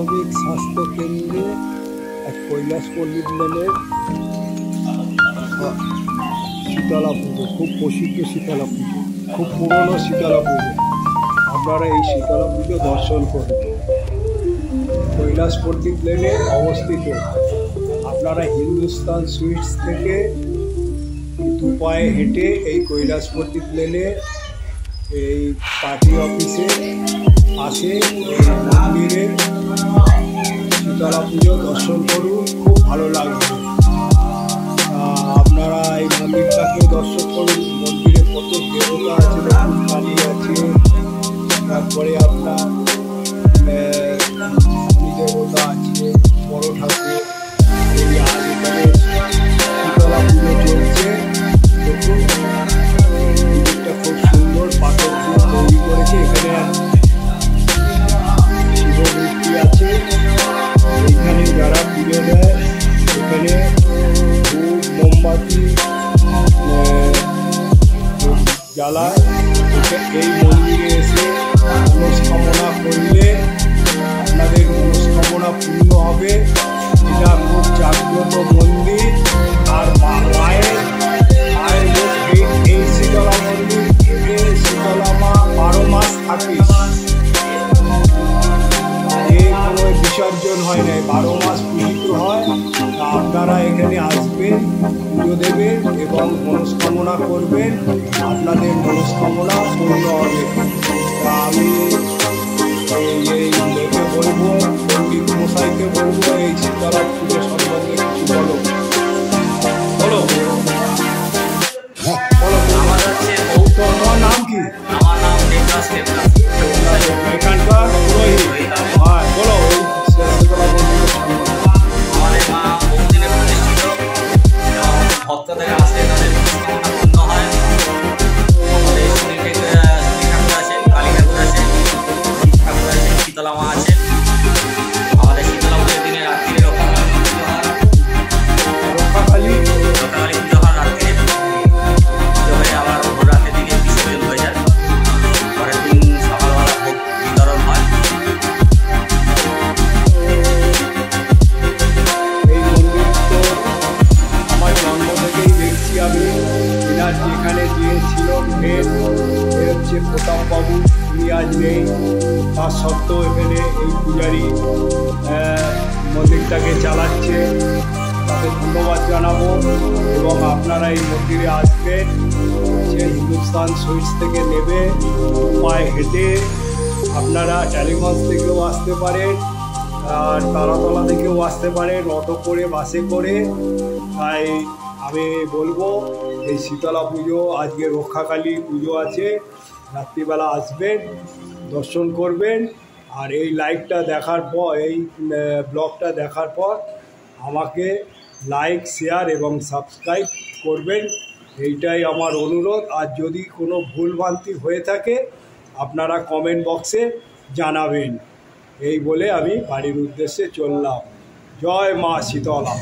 মানবিক স্বাস্থ্য কেন্দ্রে এক কৈলাসপল্লী লেনের শীতলা পুজো, খুব প্রসিদ্ধ শীতলা পুজো, খুব পুরনো শীতলা পুজো। আপনারা এই শীতলা পুজো দর্শন করুন। কৈলাসপল্লী লেনে অবস্থিত। আপনারা হিন্দুস্তান সুইটস থেকে দু পায়ে হেঁটে এই কৈলাসপল্লী লেনে এই পার্টি অফিসে আসে মন্দিরে শীতলা পুজো দর্শন করুন, খুব ভালো লাগবে। আপনারা এই মন্দিরটাকে দর্শন করুন। মন্দিরে কত দেবতা আছে, দেখুন কালী আছে, তারপরে আপনার দেবতা আছে, বড় ঠাকুর। এই আজ এখানে শীতলা পুজো চলছে। দেখুন মন্দিরটা খুব সুন্দর, পাথর দিয়ে তৈরি করেছে। এখানে শিবমূর্তি আছে। এইখানে যারা পুজো দেয় এখানে ধূপ মোমবাতি জ্বালায়। এই মন্দিরে এসে মনস্কামনা করলে আপনাদের মনস্কামনা পূর্ণ হবে। এটা খুব জাগ্রত মন্দির। আর মায়ের এই শীতলা মন্দির শীতলা মা 12 মাস থাকে। কোনো বিসর্জন হয় না, 12 মাস পূজিত হয়। আপনারা এখানে আসবেন, পুজো দেবেন এবং মনস্কামনা করবেন, আপনাদের মনস্কামনা পূর্ণ হবে। আমি এই লোকে বলবো, পণ্ডিত মশাইকে বলবো এই শীতলা পুজো সম্বন্ধে কিছু বলো। বলো তোমার নাম কি? আমার নাম দেবদাস। এখানকার পুরোহিত। বলো আমাদের মা বহুদিনে প্রতিষ্ঠিত। ভক্তদের আসলে তাদের মনস্কামনা পূর্ণ হয়। আমাদের শনি ঠাকুর আছেন, কালী ঠাকুর আছেন, শিব ঠাকুর আছেন, শীতলা মা আছেন। আমাদের শীতলা পুজোর দিনে রাত্রিরে রক্ষাকালী পুজো হয়। রক্ষাকালী পুজো হয় রাত্রিরে, পুজো হয়ে আবার ভোর রাতের দিকে বিসর্জন হয়ে যায়। পরের দিন সকালবেলা ভোগ বিতরণ হয়। এই মন্দির তো আমার জন্ম থেকেই দেখছি আমি। এনার যেখানে গিয়েছিল মেন হচ্ছে প্রতাপবাবু, উনি আজ নেই। তার সত্ত্বেও এখানে এই পূজারি মন্দিরটাকে চালাচ্ছে। তাদের ধন্যবাদ জানাবো। এবং আপনারা এই মন্দিরে আসবেন, হচ্ছে হিন্দুস্তান সুইটস থেকে নেবে, পায়ে হেঁটে। আপনারা টালিগঞ্জ থেকেও আসতে পারেন, আর তারাতলা থেকেও আসতে পারেন, অটো করে, বাসে করে। তাই আমি বলবো এই শীতলা পুজো, আজকে রক্ষাকালী পুজো আছে, রাত্রিবেলা আসবেন, দর্শন করবেন। আর এই লাইভটা দেখার পর, এই ব্লগটা দেখার পর আমাকে লাইক, শেয়ার এবং সাবস্ক্রাইব করবেন, এইটাই আমার অনুরোধ। আর যদি কোনো ভুলভ্রান্তি হয়ে থাকে আপনারা কমেন্ট বক্সে জানাবেন। এই বলে আমি বাড়ির উদ্দেশ্যে চললাম। জয় মা শীতলা।